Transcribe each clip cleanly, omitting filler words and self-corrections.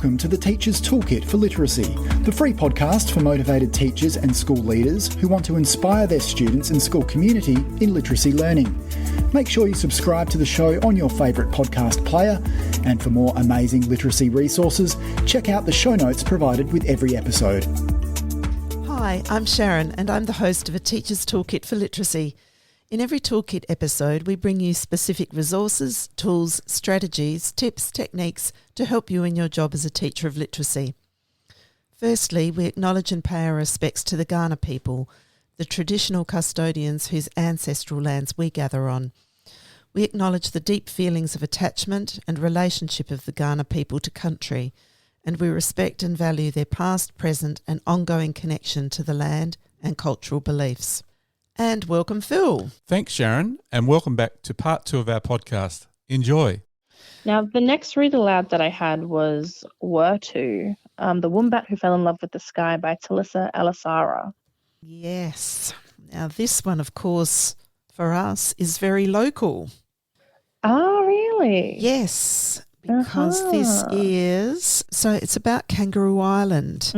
welcome to the Teacher's Toolkit for Literacy, the free podcast for motivated teachers and school leaders who want to inspire their students and school community in literacy learning. Make sure you subscribe to the show on your favourite podcast player, and for more amazing literacy resources, check out the show notes provided with every episode. Hi, I'm Sharon and I'm the host of A Teacher's Toolkit for Literacy. In every Toolkit episode, we bring you specific resources, tools, strategies, tips, techniques to help you in your job as a teacher of literacy. Firstly, we acknowledge and pay our respects to the Kaurna people, the traditional custodians whose ancestral lands we gather on. We acknowledge the deep feelings of attachment and relationship of the Kaurna people to country, and we respect and value their past, present and ongoing connection to the land and cultural beliefs. And welcome, Phil. Thanks, Sharon, and welcome back to part 2 of our podcast. Enjoy. Now, the next read aloud that I had was Wurtu, The Wombat Who Fell in Love with the Sky by Tylissa Elisara. Yes. Now, this one, of course, for us is very local. Oh, really? Yes, because this is, so it's about Kangaroo Island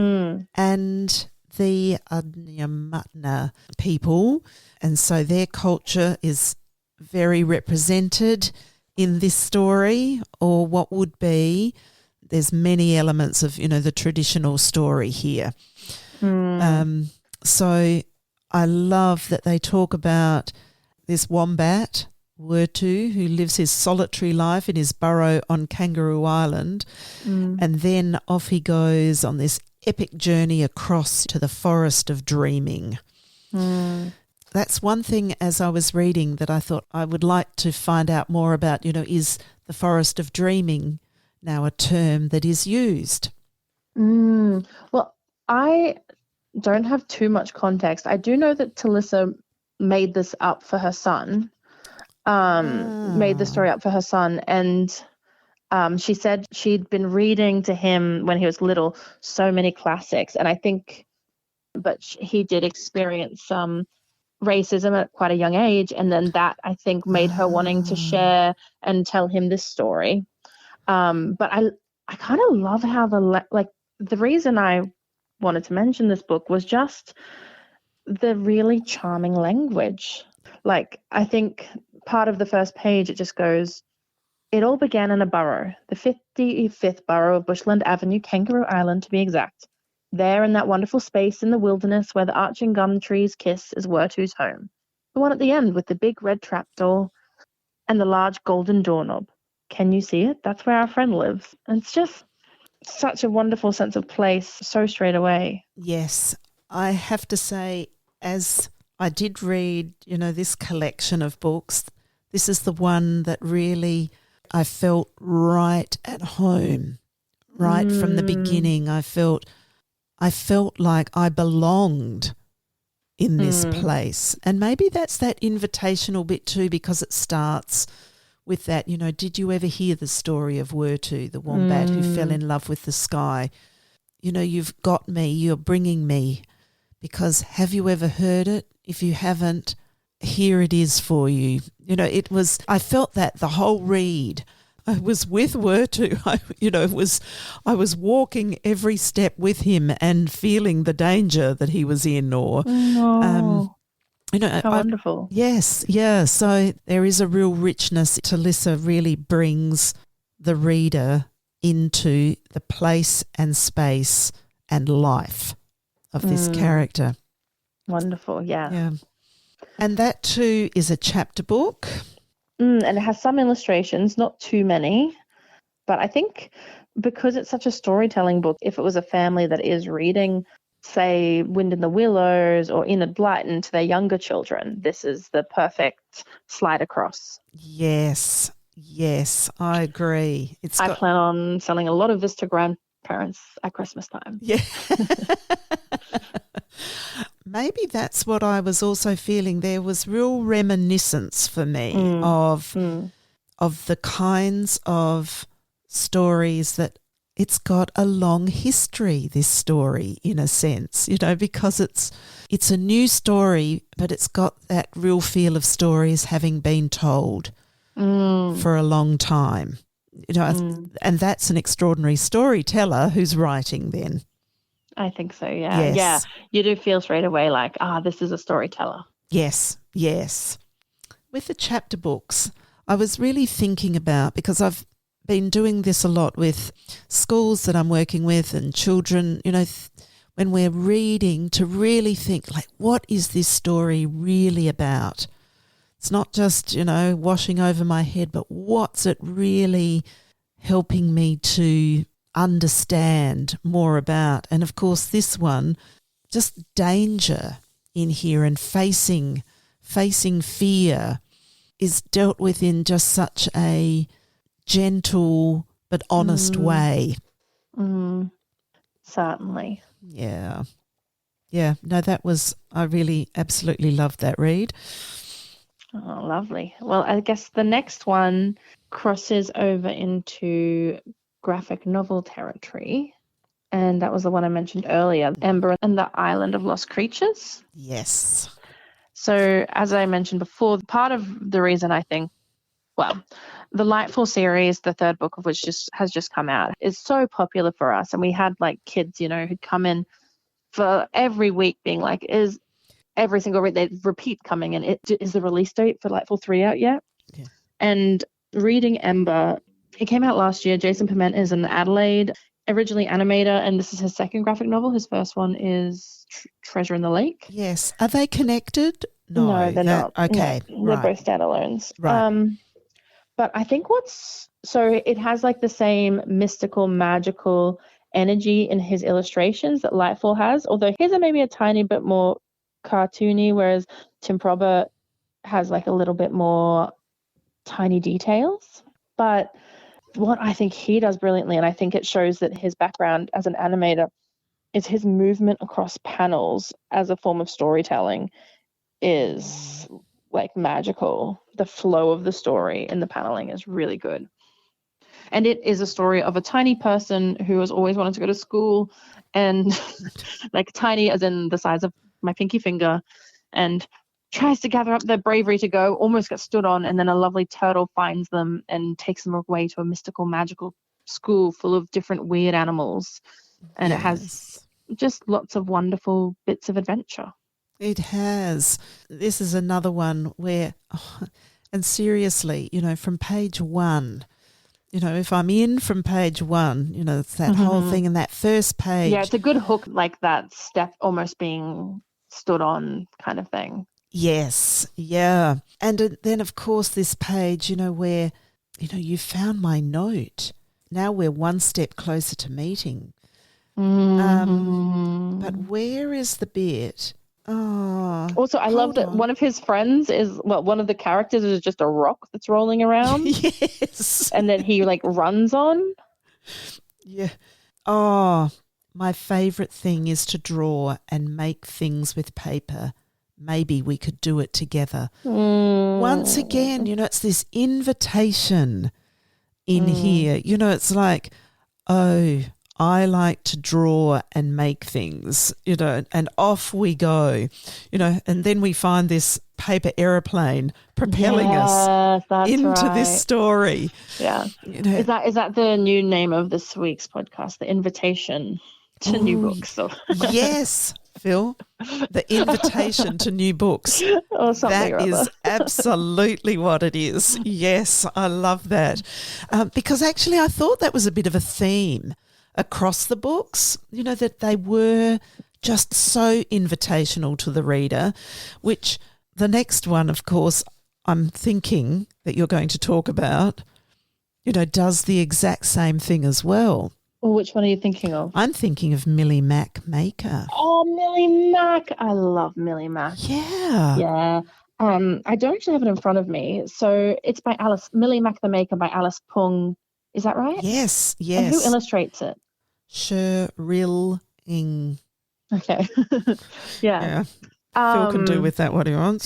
and the Adnyamatna people, and so their culture is very represented in this story, or what would be, there's many elements of, the traditional story here. So I love that they talk about this wombat, Wurtu, who lives his solitary life in his burrow on Kangaroo Island, and then off he goes on this epic journey across to the forest of dreaming. That's one thing as I was reading that I thought I would like to find out more about, is the forest of dreaming now a term that is used? Well, I don't have too much context. I do know that Tylissa made this up for her son, made the story up for her son, and she said she'd been reading to him when he was little so many classics, and I think, but he did experience some racism at quite a young age, and then that, I think, made her wanting to share and tell him this story. But I kind of love how the reason I wanted to mention this book was just the really charming language. Like, I think part of the first page, it just goes, "It all began in a burrow, the 55th burrow of Bushland Avenue, Kangaroo Island to be exact. There in that wonderful space in the wilderness where the arching gum trees kiss is Wurtu's home. The one at the end with the big red trapdoor and the large golden doorknob. Can you see it? That's where our friend lives." And it's just such a wonderful sense of place so straight away. Yes, I have to say, as I did read, this collection of books, this is the one that really I felt right at home, right from the beginning. I felt like I belonged in this place. And maybe that's that invitational bit too, because it starts with that, did you ever hear the story of Wurtu, the wombat who fell in love with the sky? You've got me, you're bringing me, because have you ever heard it? If you haven't, here it is for you. I felt that the whole read. I was with Wurtu. I was walking every step with him and feeling the danger that he was in. How wonderful. Yes, yeah. So there is a real richness. Tylissa really brings the reader into the place and space and life of this character. Wonderful, yeah. And that too is a chapter book. And it has some illustrations, not too many. But I think because it's such a storytelling book, if it was a family that is reading, say, Wind in the Willows or Enid Blyton to their younger children, this is the perfect slide across. Yes, I agree. I plan on selling a lot of this to grandparents at Christmas time. Yeah. Maybe that's what I was also feeling. There was real reminiscence for me of the kinds of stories that it's got a long history, this story, in a sense, because it's a new story, but it's got that real feel of stories having been told for a long time. and that's an extraordinary storyteller who's writing then. I think so, yeah. Yes. Yeah, you do feel straight away like, this is a storyteller. Yes, yes. With the chapter books, I was really thinking about, because I've been doing this a lot with schools that I'm working with and children, when we're reading, to really think, like, what is this story really about? It's not just, washing over my head, but what's it really helping me to understand more about? And of course, this one, just danger in here and facing fear is dealt with in just such a gentle but honest way. Certainly. Yeah. No, I really absolutely loved that read. Oh, lovely. Well, I guess the next one crosses over into graphic novel territory. And that was the one I mentioned earlier, Ember and the Island of Lost Creatures. Yes. So as I mentioned before, part of the reason I think, the Lightfall series, the third book of which has just come out, is so popular for us. And we had like kids, who'd come in for every week being like, is every single read, they'd repeat coming in. Is the release date for Lightfall 3 out yet? Yeah. And reading Ember, it came out last year. Jason Piment is an Adelaide, originally animator, and this is his second graphic novel. His first one is Treasure in the Lake. Yes. Are they connected? No, they're not. Okay. No, they're both standalones. Right. But I think it has like the same mystical, magical energy in his illustrations that Lightfall has, although his are maybe a tiny bit more cartoony, whereas Tim Probert has like a little bit more tiny details. But what I think he does brilliantly, and I think it shows that his background as an animator, is his movement across panels as a form of storytelling is like magical. The flow of the story and the paneling is really good. And it is a story of a tiny person who has always wanted to go to school, and like tiny as in the size of my pinky finger, and tries to gather up their bravery to go, almost gets stood on, and then a lovely turtle finds them and takes them away to a mystical, magical school full of different weird animals. And It has just lots of wonderful bits of adventure. It has. This is another one where, and seriously, from page one, if I'm in from page one, it's that whole thing in that first page. Yeah, it's a good hook, like that step almost being stood on kind of thing. Yes, yeah. And then, of course, this page, where, you found my note. Now we're one step closer to meeting. But where is the bit? Oh, also, I love that one of his friends one of the characters is just a rock that's rolling around. Yes. And then he like runs on. Yeah. Oh, my favourite thing is to draw and make things with paper. Maybe we could do it together. Once again, it's this invitation in here. It's like, I like to draw and make things, and off we go, and then we find this paper aeroplane propelling us into this story. Yeah. Is that the new name of this week's podcast, The Invitation to New Books? Yes, Phil, The Invitation to New Books. Or something. That is absolutely what it is. Yes, I love that. Because actually I thought that was a bit of a theme across the books, that they were just so invitational to the reader, which the next one, of course, I'm thinking that you're going to talk about, does the exact same thing as well. Well, which one are you thinking of? I'm thinking of Millie Mac Maker. Oh, Millie Mac. I love Millie Mac. Yeah. Yeah. I don't actually have it in front of me. So it's by Millie Mac the Maker by Alice Pung. Is that right? Yes. And who illustrates it? Cheryl Ng. Okay. Yeah. Phil can do with that what he wants.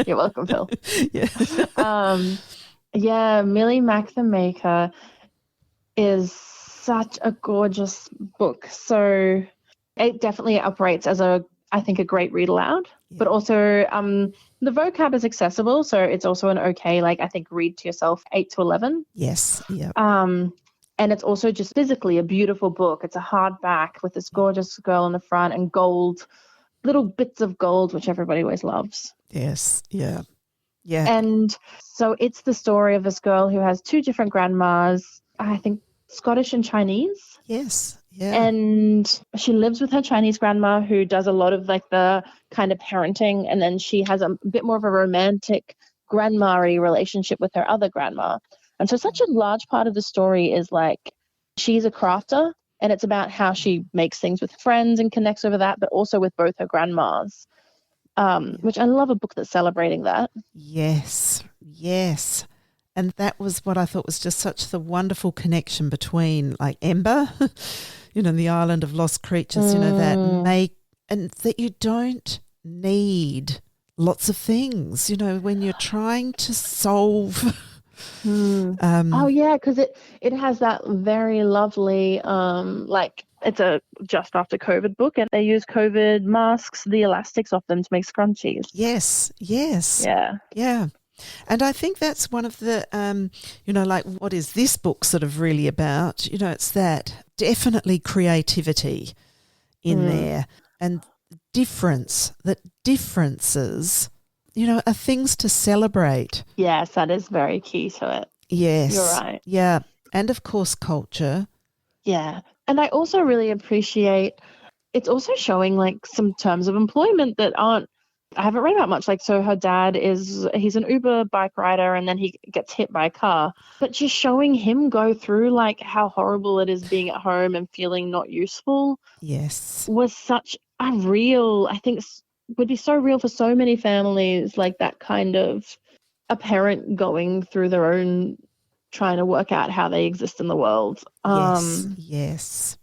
You're welcome, Phil. Yeah. Millie Mac the Maker is such a gorgeous book. So it definitely operates as I think a great read aloud. But also the vocab is accessible, so it's also an okay, like I think read to yourself 8 to 11. Yes. Yeah. And it's also just physically a beautiful book. It's a hardback with this gorgeous girl on the front and gold, little bits of gold, which everybody always loves. Yes. Yeah. Yeah. And so it's the story of this girl who has two different grandmas, I think Scottish and Chinese. Yes. Yeah. And she lives with her Chinese grandma who does a lot of like the kind of parenting. And then she has a bit more of a romantic grandma-y relationship with her other grandma. And so such a large part of the story is like she's a crafter, and it's about how she makes things with friends and connects over that, but also with both her grandmas, which I love a book that's celebrating that. Yes, yes. And that was what I thought was just such the wonderful connection between like Ember, the island of lost creatures, and that you don't need lots of things, when you're trying to solve. Because it has that very lovely it's a just after COVID book, and they use COVID masks, the elastics off them to make scrunchies. Yes. Yeah. And I think that's one of the what is this book sort of really about? It's that definitely creativity in there, and differences are things to celebrate. Yes, that is very key to it. Yes. You're right. Yeah. And of course, culture. Yeah. And I also really appreciate it's also showing like some terms of employment that I haven't read about much. Like, so her dad he's an Uber bike rider, and then he gets hit by a car. But just showing him go through like how horrible it is being at home and feeling not useful. Yes. Was such a real, I think would be so real for so many families, like that kind of a parent going through their own, trying to work out how they exist in the world. Yes.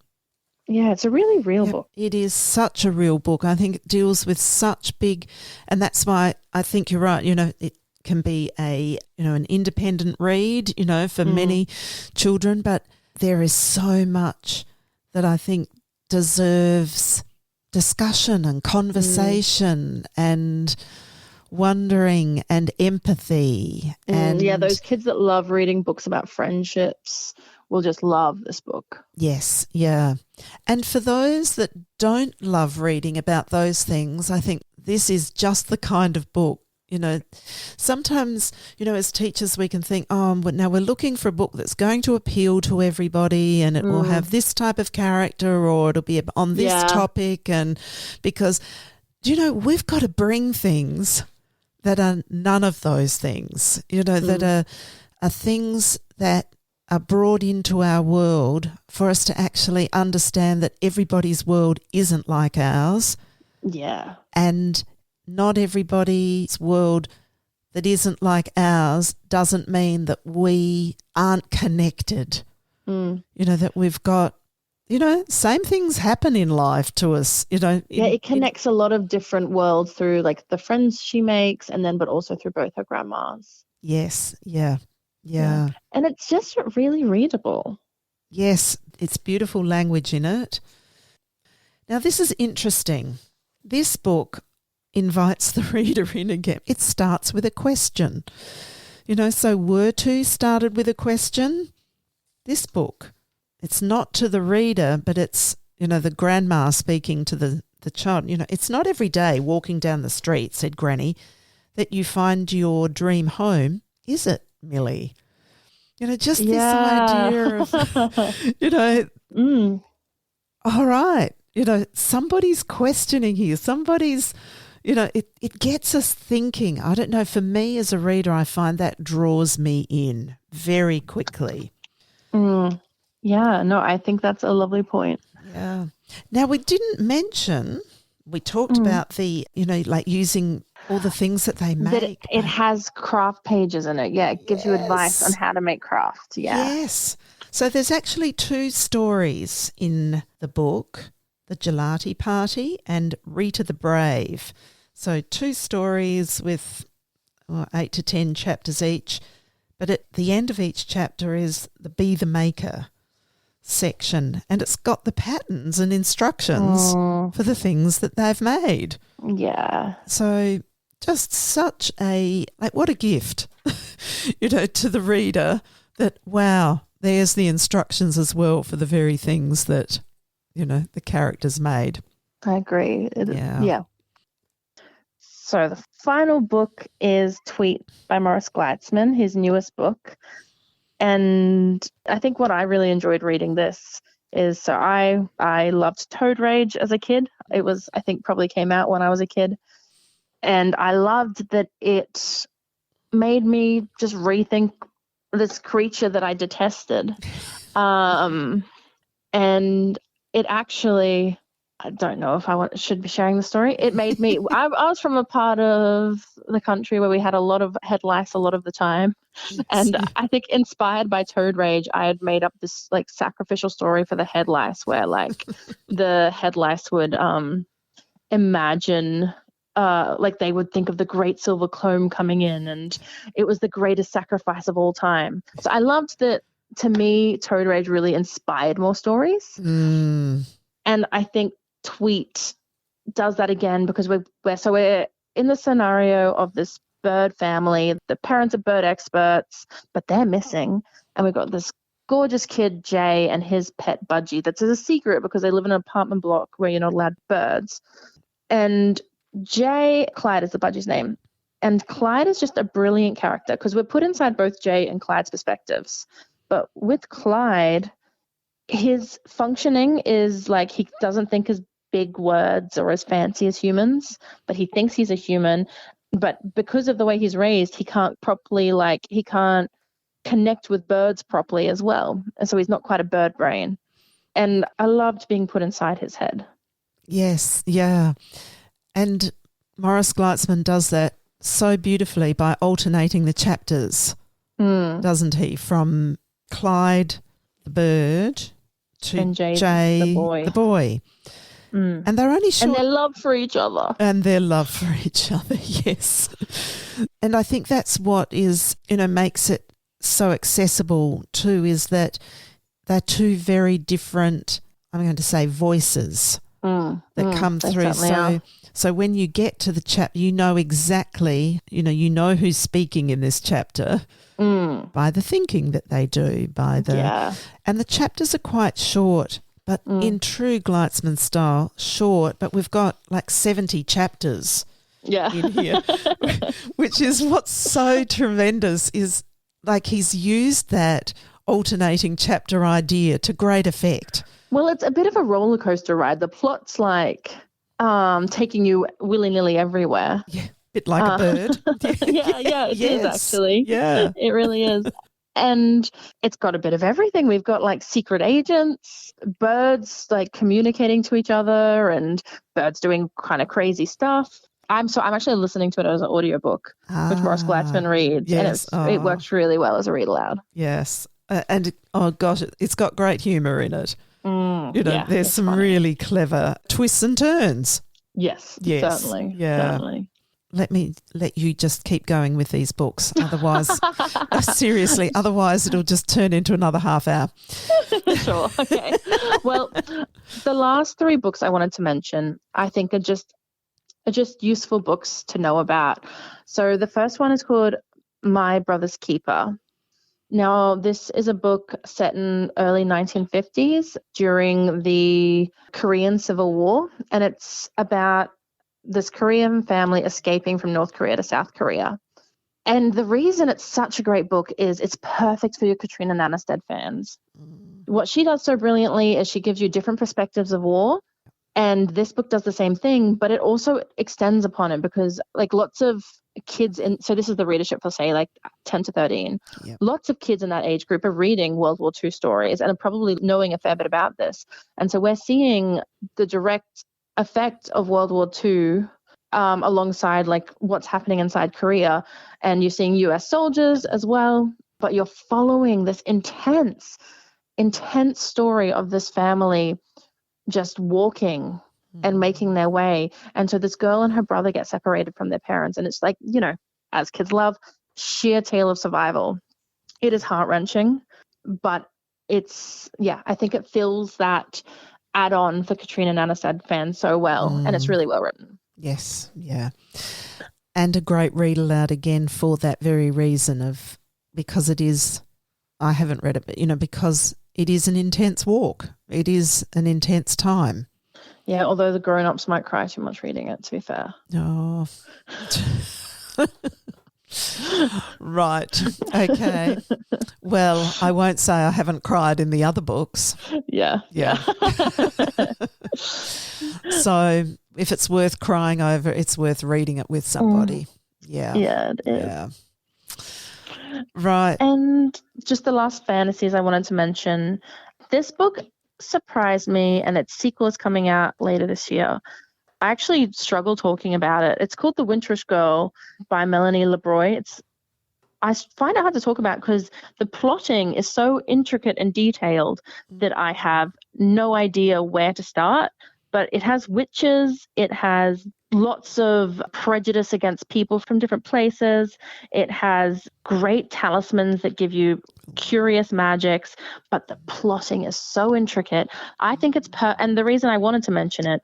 Yeah, it's a really real book. It is such a real book. I think it deals with such big, and that's why I think you're right. It can be an independent read, for many children, but there is so much that I think deserves discussion and conversation and wondering and empathy. And those kids that love reading books about friendships will just love this book. Yes, yeah. And for those that don't love reading about those things, I think this is just the kind of book. Sometimes, as teachers, we can think, but now we're looking for a book that's going to appeal to everybody, and it will have this type of character, or it'll be on this topic. And because, we've got to bring things that are none of those things, that are things that are brought into our world for us to actually understand that everybody's world isn't like ours. Yeah. And not everybody's world that isn't like ours doesn't mean that we aren't connected. That we've got, same things happen in life to us, it connects a lot of different worlds through like the friends she makes, and then but also through both her grandmas. Yes, yeah. And it's just really readable. Yes, it's beautiful language in it. Now, this is interesting. This book invites the reader in again. It starts with a question. So Wurtu started with a question. This book, it's not to the reader, but it's, the grandma speaking to the child. It's not every day walking down the street, said Granny, that you find your dream home, is it, Millie? Just this idea of, all right, somebody's questioning here. Somebody's, it gets us thinking. I don't know, for me as a reader, I find that draws me in very quickly. Yeah, no, I think that's a lovely point. Yeah. Now, we didn't mention, we talked about the, like using all the things that they make. That it has craft pages in it. Yeah, it gives you advice on how to make craft. Yeah. Yes. So there's actually 2 stories in the book, The Gelati Party and Rita the Brave. So 2 stories with 8 to 10 chapters each. But at the end of each chapter is the Be the Maker. section, and it's got the patterns and instructions for the things that they've made. Yeah. So just such a, like, what a gift, to the reader that, wow, there's the instructions as well for the very things that, the characters made. I agree. Yeah. So the final book is Tweet by Morris Gleitzman, his newest book. And I think what I really enjoyed reading this is, so I loved Toad Rage as a kid. It was, I think, probably came out when I was a kid. And I loved that it made me just rethink this creature that I detested. And it actually, I don't know if should be sharing the story. It made me, I was from a part of the country where we had a lot of head lice a lot of the time. And I think inspired by Toad Rage, I had made up this like sacrificial story for the head lice where like the head lice would imagine like they would think of the great silver comb coming in, and it was the greatest sacrifice of all time. So I loved that. To me, Toad Rage really inspired more stories. And I think Tweet does that again because we're in the scenario of this bird family. The parents are bird experts, but they're missing. And we've got this gorgeous kid, Jay, and his pet Budgie that's a secret because they live in an apartment block where you're not allowed birds. And Clyde is the Budgie's name. And Clyde is just a brilliant character because we're put inside both Jay and Clyde's perspectives. But with Clyde, his functioning is like he doesn't think as big words or as fancy as humans, but he thinks he's a human. But because of the way he's raised, he can't connect with birds properly as well. And so he's not quite a bird brain. And I loved being put inside his head. Yes, yeah. And Morris Gleitzman does that so beautifully by alternating the chapters, doesn't he? From Clyde, the bird, to Jay, the boy. And they're only short. And their love for each other. Yes. And I think that's what is, makes it so accessible too, is that they're two very different, I'm going to say, voices that come through. So when you get to the chapter, you know exactly, you know who's speaking in this chapter by the thinking that they do, and the chapters are quite short, but in true Gleitzman style, short, but we've got like 70 chapters in here, which is what's so tremendous is like he's used that alternating chapter idea to great effect. Well, it's a bit of a roller coaster ride. The plot's like taking you willy-nilly everywhere. Yeah, a bit like a bird. It is actually. Yeah. It really is. And it's got a bit of everything. We've got like secret agents, birds like communicating to each other, and birds doing kind of crazy stuff. I'm actually listening to it as an audiobook, which Morris Gleitzman reads, and it works really well as a read aloud. Yes. And oh gosh, it's got great humour in it. There's some funny. really clever twists and turns. Yes, certainly. Yeah. Certainly. Let you just keep going with these books. Otherwise, seriously, it'll just turn into another half hour. Sure. Okay. Well, the last 3 books I wanted to mention, I think are just useful books to know about. So the first one is called My Brother's Keeper. Now, this is a book set in early 1950s during the Korean Civil War, and it's about this Korean family escaping from North Korea to South Korea. And the reason it's such a great book is it's perfect for your Katrina Nannerstead fans. What she does so brilliantly is she gives you different perspectives of war, and this book does the same thing, but it also extends upon it because like lots of kids so this is the readership for say like 10 to 13. Yep. Lots of kids in that age group are reading World War II stories and are probably knowing a fair bit about this. And so we're seeing the direct effect of World War II alongside like what's happening inside Korea, and you're seeing US soldiers as well, but you're following this intense story of this family just walking and making their way. And so this girl and her brother get separated from their parents, and it's like, as kids love, sheer tale of survival. It is heart-wrenching, but I think it fills that add-on for Katrina Nanasad fans so well, and it's really well written. Yes, yeah. And a great read aloud again for that very reason because it is, I haven't read it, but, because it is an intense walk. It is an intense time. Yeah, although the grown-ups might cry too much reading it, to be fair. Oh. Right. Okay. Well, I won't say I haven't cried in the other books. Yeah. So if it's worth crying over, it's worth reading it with somebody. Yeah. Yeah, it is. Yeah. Right. And just the last fantasies I wanted to mention. This book surprised me, and its sequel is coming out later this year. I actually struggle talking about it. It's called The Winterish Girl by Melanie LeBroy. I find it hard to talk about because the plotting is so intricate and detailed that I have no idea where to start. But it has witches. It has lots of prejudice against people from different places. It has great talismans that give you curious magics, but the plotting is so intricate. I think it's and the reason I wanted to mention it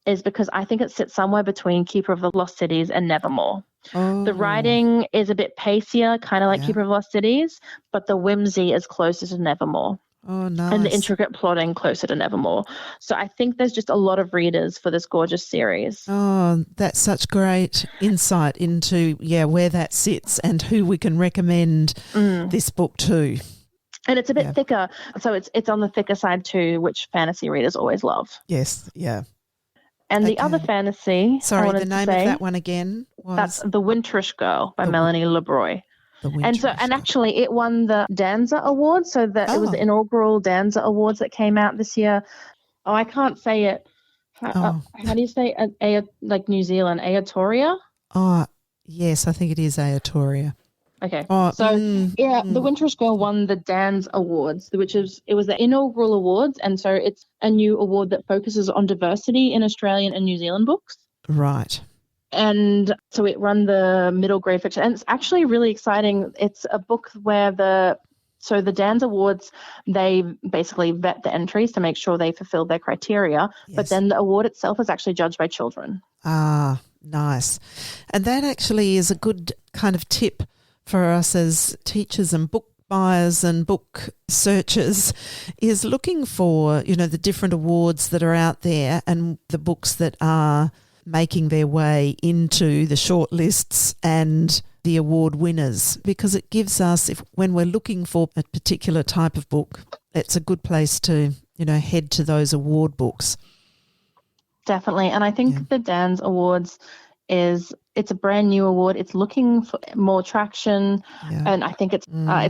is because I think it sits somewhere between Keeper of the Lost Cities and Nevermore. Oh. The writing is a bit pacier, kind of like Keeper of the Lost Cities, but the whimsy is closer to Nevermore. Oh, nice. And the intricate plotting closer to Nevermore. So I think there's just a lot of readers for this gorgeous series. Oh, that's such great insight into, where that sits and who we can recommend this book to. And it's a bit thicker. So it's on the thicker side too, which fantasy readers always love. Yes, yeah. And the other fantasy, sorry, the name of that one again was? That's The Winterish Girl by Melanie LeBroy. And actually it won the Danza Awards. So that it was the inaugural Danza Awards that came out this year. Oh, I can't say it. How do you say like New Zealand? Aotearoa? Oh, yes, I think it is Aotearoa. Okay. The Winterish Girl won the Dans Awards, it was the inaugural awards, and so it's a new award that focuses on diversity in Australian and New Zealand books. Right. And so it won the middle grade fiction, and it's actually really exciting. It's a book where the Dans Awards, they basically vet the entries to make sure they fulfill their criteria, but then the award itself is actually judged by children. Ah, nice. And that actually is a good kind of tip for us as teachers and book buyers and book searchers, is looking for, the different awards that are out there and the books that are making their way into the short lists and the award winners, because it gives us, when we're looking for a particular type of book, it's a good place to, head to those award books. Definitely. And I think the Dans Awards it's a brand new award. It's looking for more traction, and I think it's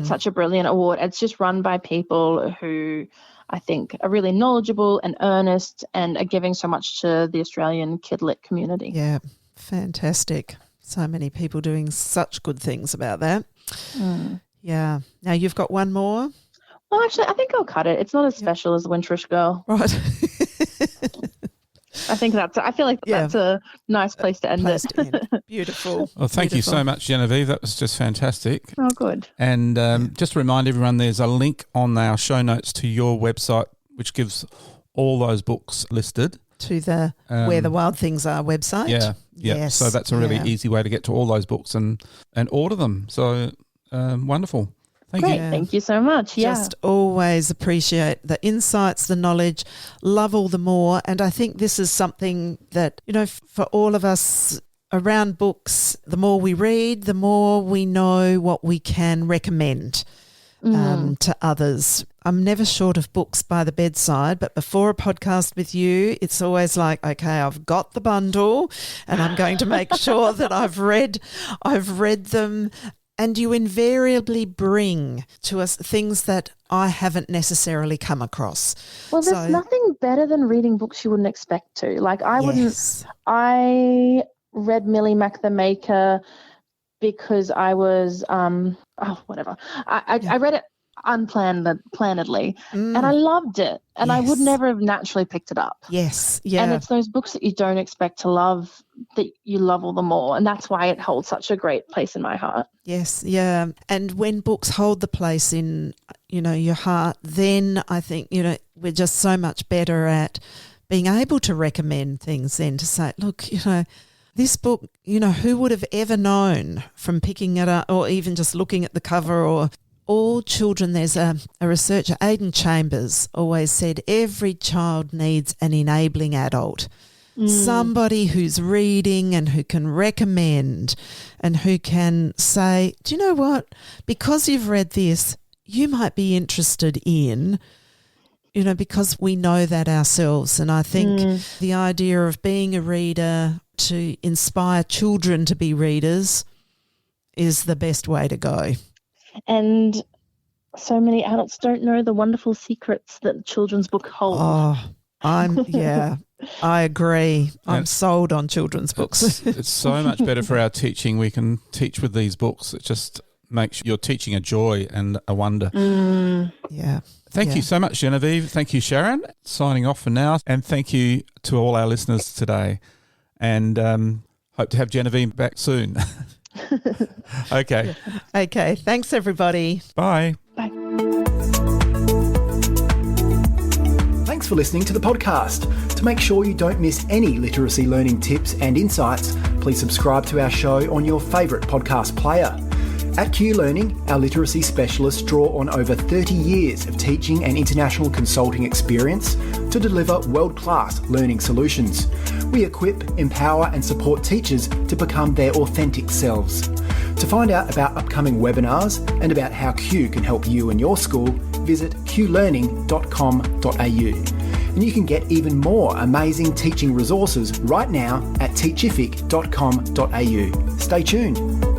such a brilliant award. It's just run by people who I think are really knowledgeable and earnest and are giving so much to the Australian kid lit community. Yeah, fantastic. So many people doing such good things about that. Yeah. Now you've got one more? Well, actually, I think I'll cut it. It's not as special as The Winterish Girl. Right. I feel like that's a nice place to end it. Beautiful. Well, thank you so much, Genevieve. That was just fantastic. Oh, good. And just to remind everyone, there's a link on our show notes to your website, which gives all those books listed. To the Where the Wild Things Are website. Yeah. Yes. So that's a really easy way to get to all those books and order them. So wonderful. Thank you. Thank you so much. Just always appreciate the insights, the knowledge, love all the more. And I think this is something that, for all of us around books, the more we read, the more we know what we can recommend to others. I'm never short of books by the bedside, but before a podcast with you, it's always like, okay, I've got the bundle and I'm going to make sure that I've read them. And you invariably bring to us things that I haven't necessarily come across. Well, there's nothing better than reading books you wouldn't expect to. Like I read Millie Mac the Maker because I was, whatever. I read it. unplannedly. And I loved it. And I would never have naturally picked it up. Yes. Yeah. And it's those books that you don't expect to love that you love all the more. And that's why it holds such a great place in my heart. Yes. Yeah. And when books hold the place in, your heart, then I think, we're just so much better at being able to recommend things then, to say, look, this book, who would have ever known from picking it up or even just looking at the cover? Or all children, there's a researcher, Aidan Chambers, always said every child needs an enabling adult, somebody who's reading and who can recommend and who can say, do you know what, because you've read this, you might be interested in, because we know that ourselves. And I think the idea of being a reader to inspire children to be readers is the best way to go. And so many adults don't know the wonderful secrets that children's book hold. Oh, I agree. I'm sold on children's books. It's so much better for our teaching. We can teach with these books. It just makes your teaching a joy and a wonder. Yeah. Thank you so much, Genevieve. Thank you, Sharon. Signing off for now. And thank you to all our listeners today. And hope to have Genevieve back soon. Okay. Okay. Thanks, everybody. Bye. Bye. Thanks for listening to the podcast. To make sure you don't miss any literacy learning tips and insights, please subscribe to our show on your favourite podcast player. At Q Learning, our literacy specialists draw on over 30 years of teaching and international consulting experience to deliver world-class learning solutions. We equip, empower and support teachers to become their authentic selves. To find out about upcoming webinars and about how Q can help you and your school, visit qlearning.com.au. And you can get even more amazing teaching resources right now at teachific.com.au. Stay tuned.